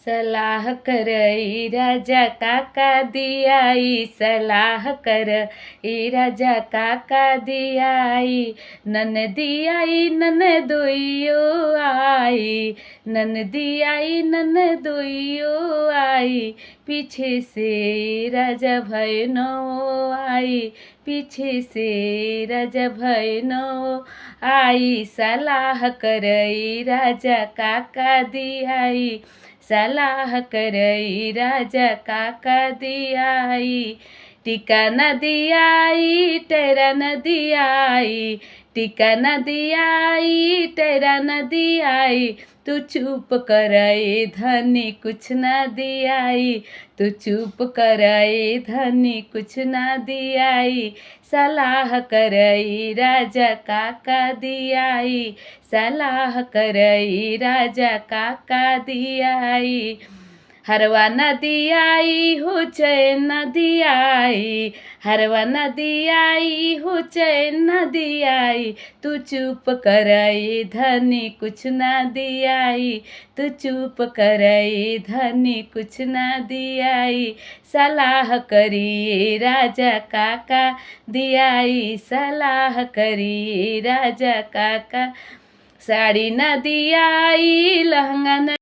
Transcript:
सलाह करई राजा काका दियाई, सलाह करई राजा काका दियाई। ननदी आई ननदोइयो आई, ननदी आई ननदोइयो आई। पीछे से राजा भैनो आई, पीछे से राजा भैनो आई। सलाह करई राजा काका दियाई, सलाह करई राजा काका दियाई। टीका न दियाई टेरा न दियाई, टीका न दियाई टेरा न दियाई। तू चुप करई धनी कुछ न दियाई, तू चुप करई धनी कुछ न दियाई। सलाह करई राजा काका दियाई, सलाह करई राजा काका दियाई। हरवा नदी आई हो चैन नदी आई, हरवा नदी आई हो चैन नदी आई। तू चुप करई धनी कुछ न दियाई, तू चुप करई धनी कुछ न दियाई। सलाह करी राजा काका दियाई, सलाह करी राजा काका। साड़ी न दियाई लहंगा न